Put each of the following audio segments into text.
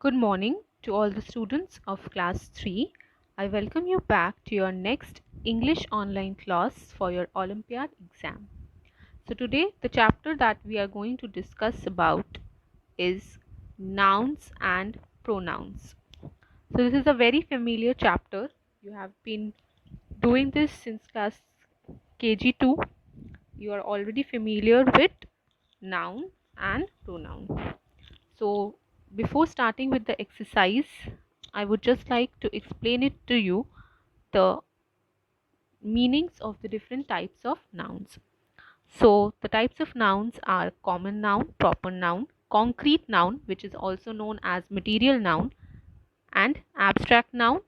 Good morning to all the students of class 3. I welcome you back to your next English online class for your Olympiad exam. So today the chapter that we are going to discuss about is nouns and pronouns. So this is a very familiar chapter. You have been doing this since class KG2. You are already familiar with noun and pronoun. So, before starting with the exercise, I would just like to explain it to you the meanings of the different types of nouns. So, the types of nouns are common noun, proper noun, concrete noun, which is also known as material noun, and abstract noun,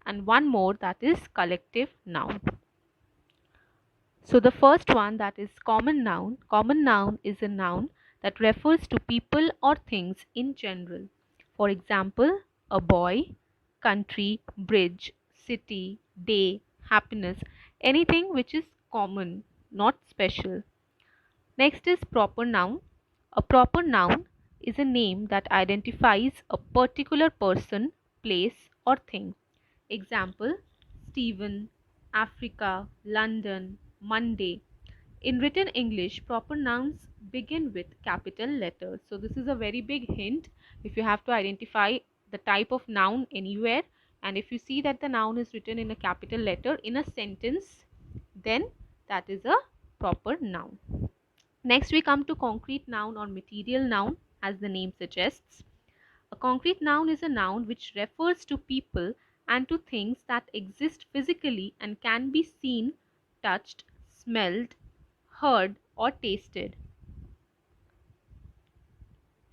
and one more that is collective noun. So, the first one that is common noun. Common noun is a noun that refers to people or things in general. For example, a boy, country, bridge, city, day, happiness, anything which is common, not special. Next is proper noun. A proper noun is a name that identifies a particular person, place, or thing. Example: Stephen, Africa, London, Monday. In written English, proper nouns begin with capital letters. So this is a very big hint if you have to identify the type of noun anywhere, and if you see that the noun is written in a capital letter in a sentence, then that is a proper noun. Next we come to concrete noun or material noun, as the name suggests. A concrete noun is a noun which refers to people and to things that exist physically and can be seen, touched, smelled, heard, or tasted.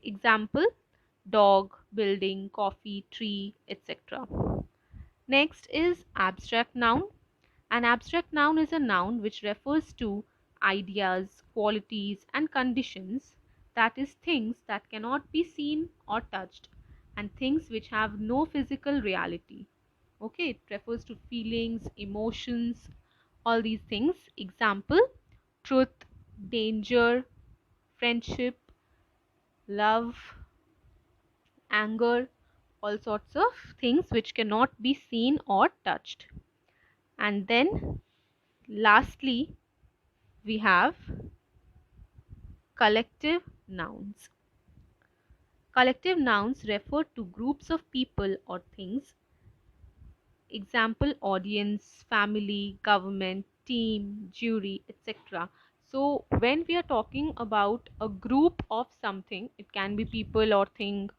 Example: dog, building, coffee, tree, etc. Next is abstract noun. An abstract noun is a noun which refers to ideas, qualities, and conditions, that is, things that cannot be seen or touched, and things which have no physical reality. Okay, it refers to feelings, emotions, all these things. Example: truth, danger, friendship, love, anger, all sorts of things which cannot be seen or touched. And then lastly, we have collective nouns. Collective nouns refer to groups of people or things. Example: audience, family, government, team, jury, etc. So when we are talking about a group of something, it can be people or thing.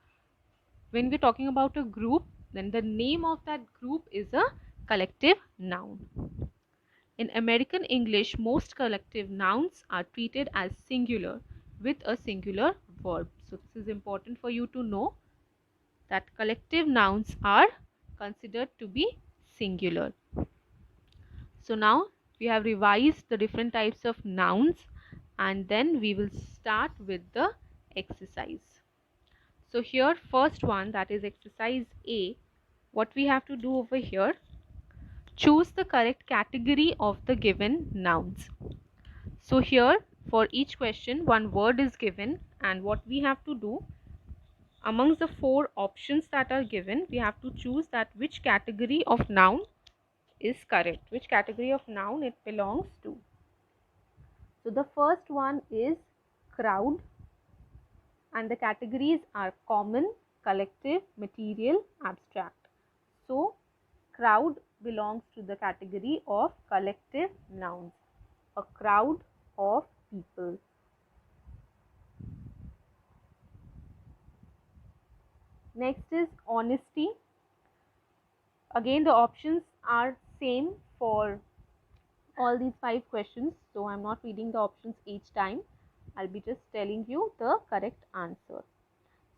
When we're talking about a group, then the name of that group is a collective noun. In American English, most collective nouns are treated as singular with a singular verb. So this is important for you to know that collective nouns are considered to be singular. So now we have revised the different types of nouns, and then we will start with the exercise. So here, first one, that is exercise A. What we have to do over here: choose the correct category of the given nouns. So here, for each question, one word is given, and what we have to do, amongst the four options that are given, we have to choose that which category of noun is correct, which category of noun it belongs to. So the first one is crowd, and the categories are common, collective, material, abstract. So crowd belongs to the category of collective nouns, a crowd of people. Next is honesty. Again, the options are same for all these 5 questions, so I'm not reading the options each time. I'll be just telling you the correct answer.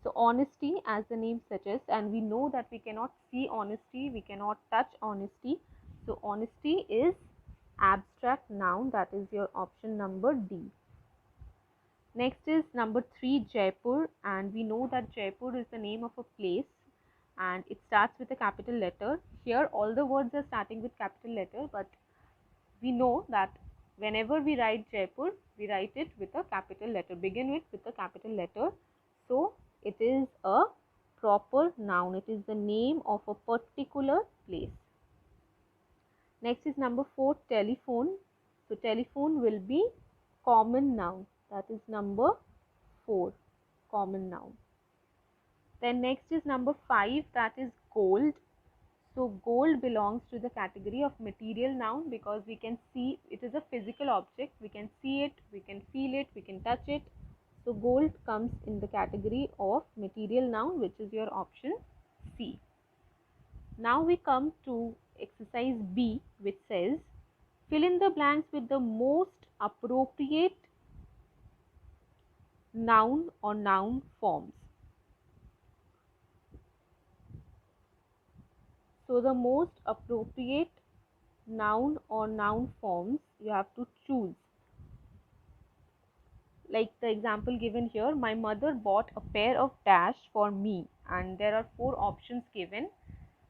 So honesty, as the name suggests, and we know that we cannot see honesty, we cannot touch honesty. So honesty is abstract noun, that is your option number D. Next is number 3, Jaipur, and we know that Jaipur is the name of a place and it starts with a capital letter. Here all the words are starting with capital letter, but we know that whenever we write Jaipur, we write it with a capital letter, begin with a capital letter. So it is a proper noun. It is the name of a particular place. Next is number 4, telephone. So telephone will be common noun. That is number 4, common noun. Then next is number 5, that is gold. So gold belongs to the category of material noun because we can see it is a physical object. We can see it, we can feel it, we can touch it. So gold comes in the category of material noun, which is your option C. Now we come to exercise B, which says fill in the blanks with the most appropriate noun or noun forms. So the most appropriate noun or noun forms you have to choose. Like the example given here, my mother bought a pair of dash for me, and there are 4 options given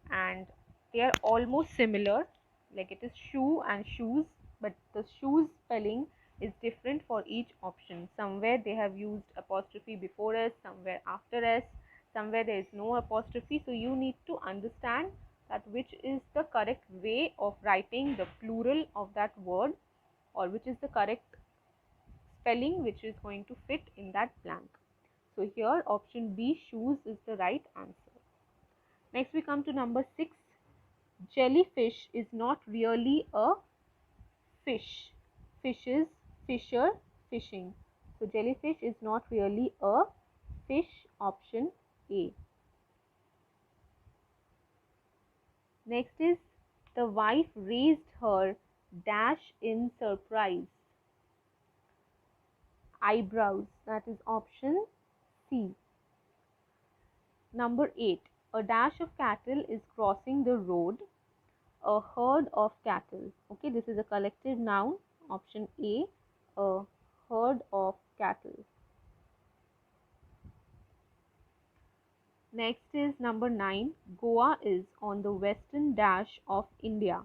and they are almost similar, like it is shoe and shoes, but the shoes spelling is different for each option. Somewhere they have used apostrophe before s, somewhere after s, somewhere there is no apostrophe. So you need to understand that which is the correct way of writing the plural of that word, or which is the correct spelling which is going to fit in that blank. So here option B, shoes, is the right answer. Next we come to number 6. Jellyfish is not really a fish. Fishes, fisher, fishing. So jellyfish is not really a fish, option A. Next is the wife raised her dash in surprise. Eyebrows, that is option C. Number 8. A dash of cattle is crossing the road. A herd of cattle. Okay, this is a collective noun. Option A, a herd of cattle. Next is number 9. Goa is on the western dash of India.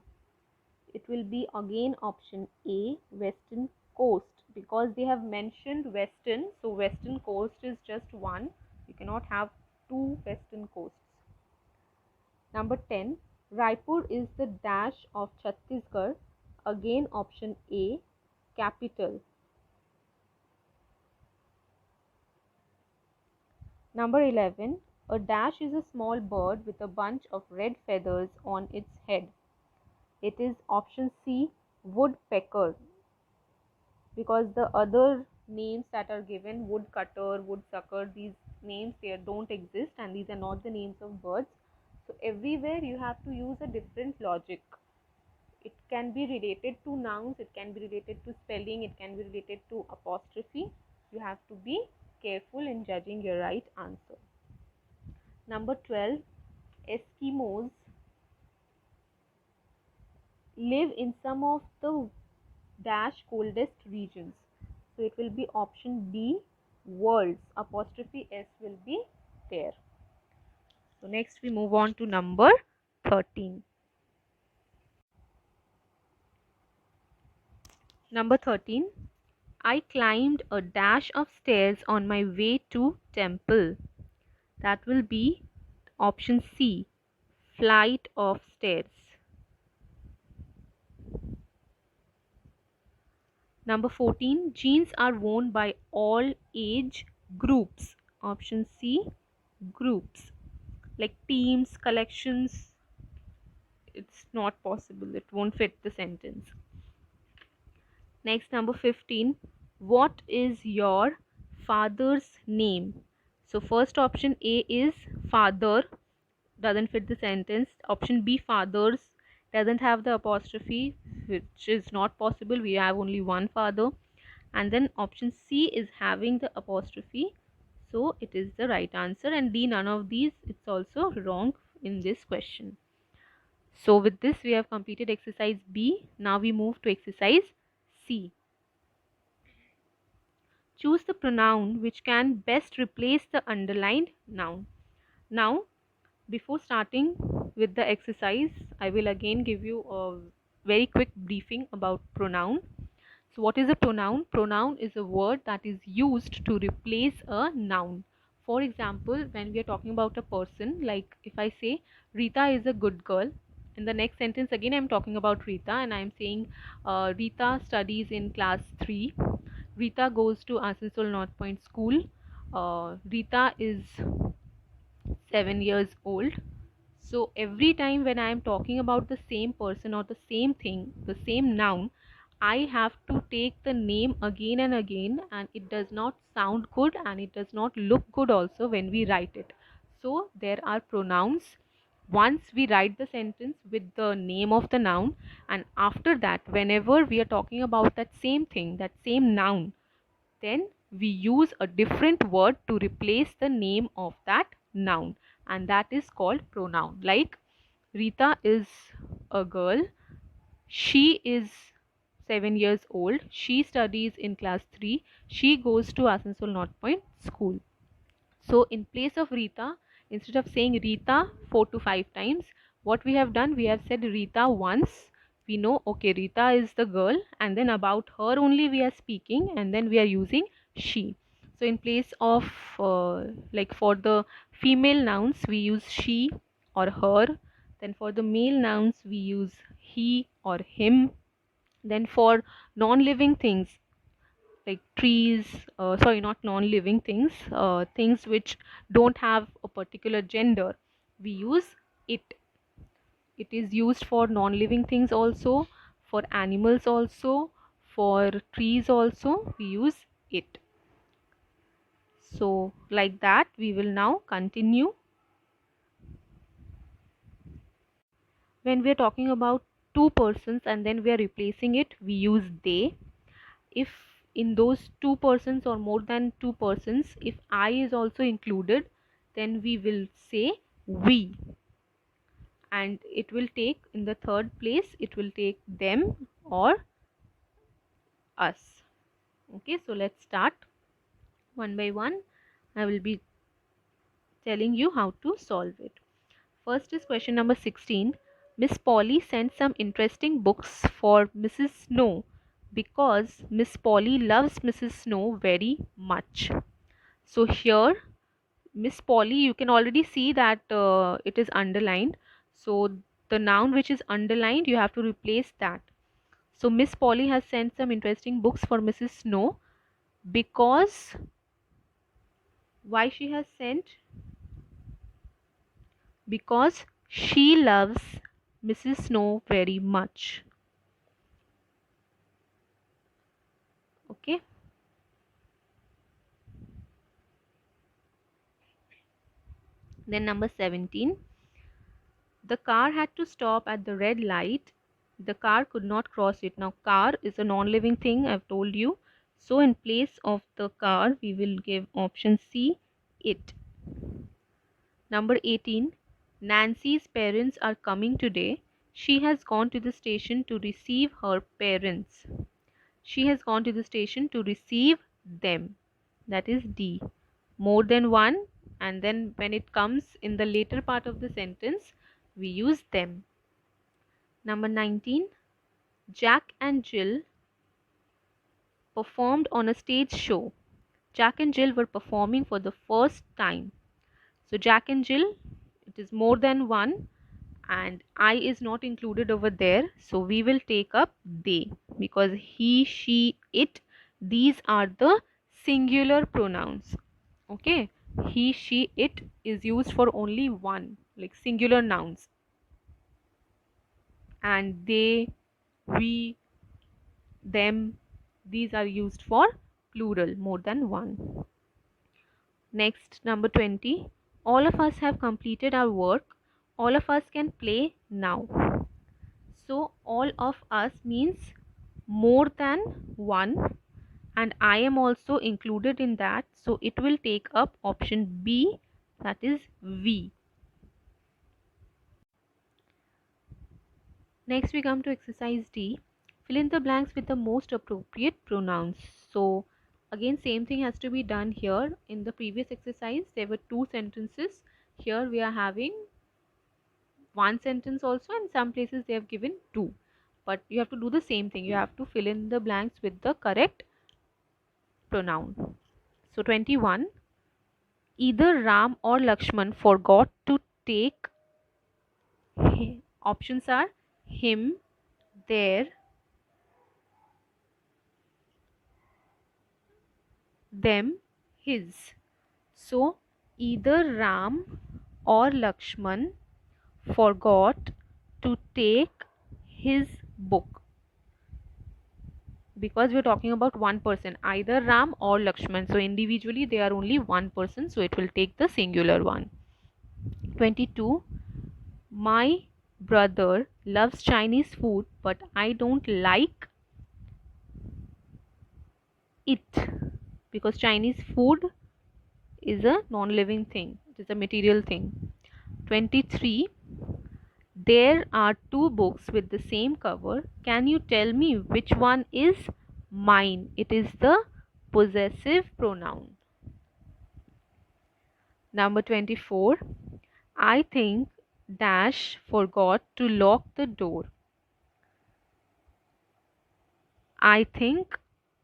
It will be again option A, western coast, because they have mentioned western. So western coast is just one. You cannot have 2 western coasts. Number 10. Raipur is the dash of Chhattisgarh. Again option A, capital. Number 11. A dash is a small bird with a bunch of red feathers on its head. It is option C, woodpecker, because the other names that are given, woodcutter, woodsucker, these names here don't exist and these are not the names of birds. So everywhere you have to use a different logic. It can be related to nouns, it can be related to spelling, it can be related to apostrophe. You have to be careful in judging your right answer. Number 12. Eskimos live in some of the dash coldest regions. So it will be option B, worlds. Apostrophe S will be there. So next we move on to number 13. Number 13. I climbed a dash of stairs on my way to temple. That will be option C, flight of stairs. Number 14. Jeans are worn by all age groups. Option C, groups. Like teams, collections, it's not possible. It won't fit the sentence. Next, number 15. What is your father's name? So first option A is father, doesn't fit the sentence. Option B, fathers, doesn't have the apostrophe, which is not possible. We have only one father. And then option C is having the apostrophe, so it is the right answer. And D, none of these, it's also wrong in this question. So with this we have completed exercise B. Now we move to exercise C. Choose the pronoun which can best replace the underlined noun. Now, before starting with the exercise, I will again give you a very quick briefing about pronoun. So what is a pronoun? Pronoun is a word that is used to replace a noun. For example, when we are talking about a person, like if I say Rita is a good girl, in the next sentence again I'm talking about Rita and I'm saying Rita studies in class 3. Rita goes to Asansol North Point School. Rita is 7 years old. So every time when I am talking about the same person or the same thing, the same noun, I have to take the name again and again, and it does not sound good and it does not look good also when we write it. So there are pronouns. Once we write the sentence with the name of the noun, and after that, whenever we are talking about that same thing, that same noun, then we use a different word to replace the name of that noun, and that is called pronoun. Like Rita is a girl, she is 7 years old, she studies in class 3, she goes to Asansol North Point School. So in place of Rita, instead of saying Rita 4 to 5 times, what we have done, we have said Rita once. We know, okay, Rita is the girl, and then about her only we are speaking, and then we are using she. So in place of like for the female nouns, we use she or her. Then for the male nouns, we use he or him. Then for non-living things, like trees, sorry, not non-living things, things which don't have a particular gender, we use it. It is used for non-living things also, for animals also, for trees also, we use it. So like that we will now continue. When we are talking about two persons and then we are replacing it, we use they. If in those two persons or more than two persons, if I is also included, then we will say we, and it will take, in the third place, it will take them or us. Okay, so let's start one by one. I will be telling you how to solve it. First is question number 16. Miss Polly sent some interesting books for Mrs. Snow because Miss Polly loves Mrs. Snow very much. So here Miss Polly, you can already see that it is underlined. So the noun which is underlined, you have to replace that. So Miss Polly has sent some interesting books for Mrs. Snow because, why she has sent? Because she loves Mrs. Snow very much. Okay. Then number 17. The car had to stop at the red light. The car could not cross it. Now car is a non-living thing, I've told you. So in place of the car, we will give option C, it. Number 18. Nancy's parents are coming today. She has gone to the station to receive her parents. She has gone to the station to receive them. That is D. More than one, and then when it comes in the later part of the sentence, we use them. Number 19. Jack and Jill performed on a stage show. Jack and Jill were performing for the first time. So Jack and Jill, it is more than one, and I is not included over there. So we will take up they, because he, she, it, these are the singular pronouns. Okay, he, she, it is used for only one, like singular nouns, and they, we, them, these are used for plural, more than one. Next, number 20. All of us have completed our work. All of us can play now. So all of us means more than one, and I am also included in that. So it will take up option B, that is we. Next we come to exercise D. Fill in the blanks with the most appropriate pronouns. So again same thing has to be done here. In the previous exercise there were two sentences. Here we are having one sentence also, and some places they have given two. But you have to do the same thing. You have to fill in the blanks with the correct pronoun. So 21. Either Ram or Lakshman forgot to take. Options are him, their, them, his. So either Ram or Lakshman forgot to take his book, because we're talking about one person, either Ram or Lakshman. So individually they are only one person, so it will take the singular one. 22. My brother loves Chinese food, but I don't like it, because Chinese food is a non-living thing, it is a material thing. 23. There are two books with the same cover. Can you tell me which one is mine? It is the possessive pronoun. Number 24. I think Dash forgot to lock the door. I think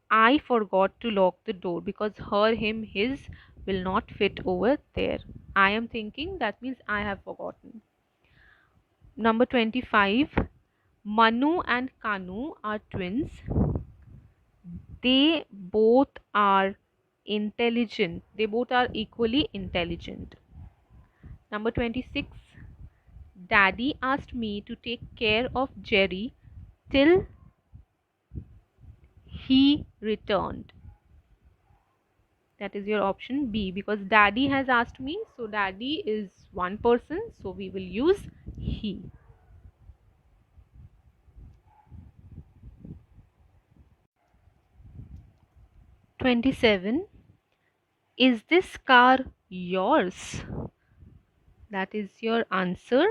I forgot to lock the door, because her, him, his will not fit over there. I am thinking, that means I have forgotten. Number 25. Manu and Kanu are twins. They both are intelligent. They both are equally intelligent. Number 26. Daddy asked me to take care of Jerry till he returned. That is your option B, because daddy has asked me, so daddy is one person, so we will use he. 27. Is this car yours? That is your answer.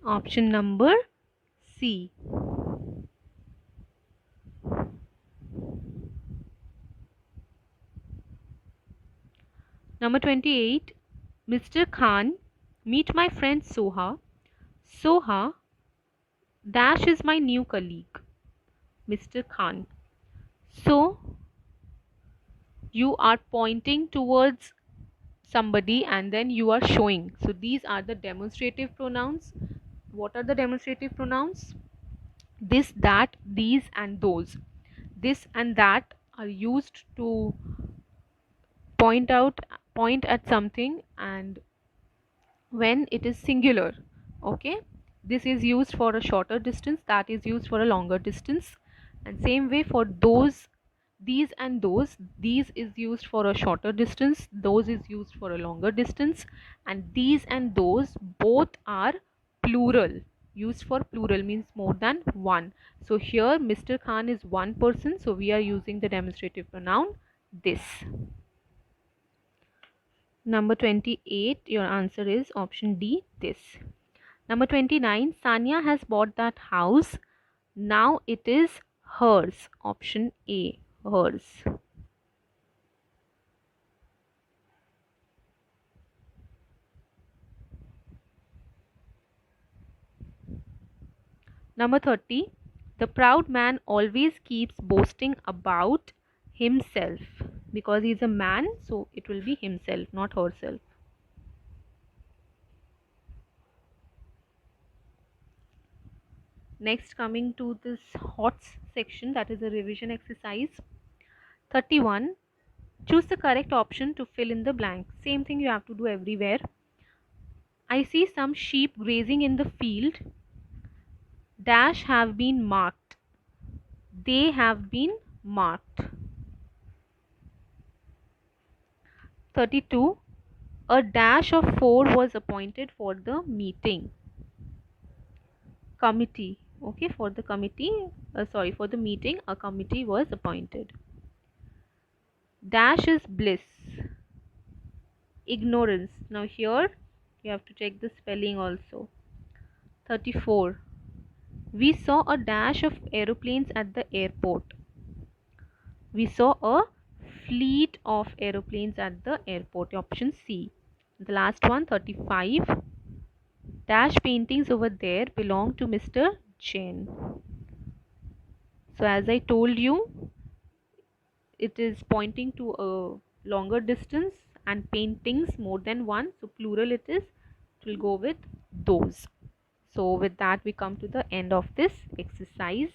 Option number C. Number 28. Mr. Khan, meet my friend Soha. Soha Dash is my new colleague. Mr. Khan. So you are pointing towards somebody and then you are showing. So these are the demonstrative pronouns. What are the demonstrative pronouns? This, that, these, and those. This and that are used to point at something, and when it is singular, okay, this is used for a shorter distance, that is used for a longer distance. And same way for those, these and those, these is used for a shorter distance, those is used for a longer distance, and these and those both are plural, used for plural, means more than one. So here Mr. Khan is one person, so we are using the demonstrative pronoun this. Number 28, your answer is option D, this. Number 29, Sanya has bought that house. Now it is hers. Option A, hers. Number 30, the proud man always keeps boasting about himself. Because he is a man, so it will be himself, not herself. Next, coming to this HOTS section, that is a revision exercise. 31. Choose the correct option to fill in the blank. Same thing you have to do everywhere. I see some sheep grazing in the field. Dash have been marked. They have been marked. 32. A dash of 4 was appointed for the meeting. Committee. Okay, for the committee, for the meeting, a committee was appointed. Dash is bliss. Ignorance. Now here you have to check the spelling also. 34. We saw a dash of aeroplanes at the airport. We saw a fleet of aeroplanes at the airport. Option C. The last one, 35. Dash paintings over there belong to Mr. Jain. So as I told you, it is pointing to a longer distance and paintings more than one, so plural it is, it will go with those. So with that we come to the end of this exercise.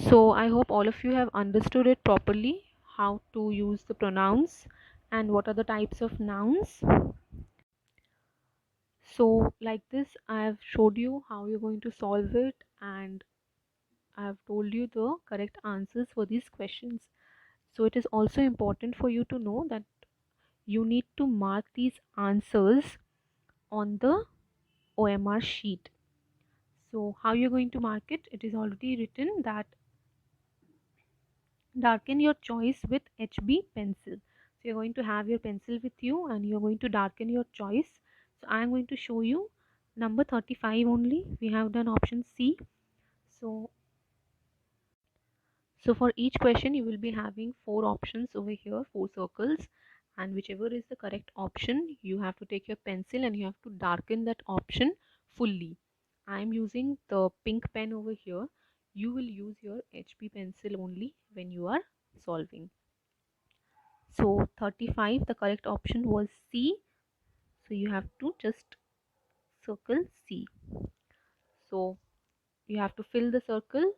So I hope all of you have understood it properly, how to use the pronouns and what are the types of nouns. So like this I have showed you how you're going to solve it, and I have told you the correct answers for these questions. So it is also important for you to know that you need to mark these answers on the OMR sheet. So how you're going to mark it? It is already written that darken your choice with HB pencil. So you're going to have your pencil with you and you're going to darken your choice. So I'm going to show you number 35 only. We have done option C. So for each question you will be having 4 options over here, 4 circles, and whichever is the correct option you have to take your pencil and you have to darken that option fully. I am using the pink pen over here. You will use your HB pencil only when you are solving. So 35, the correct option was C. So you have to just circle C. So you have to fill the circle,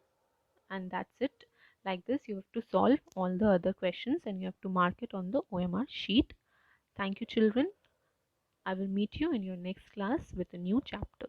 and that's it. Like this you have to solve all the other questions and you have to mark it on the OMR sheet. Thank you children. I will meet you in your next class with a new chapter.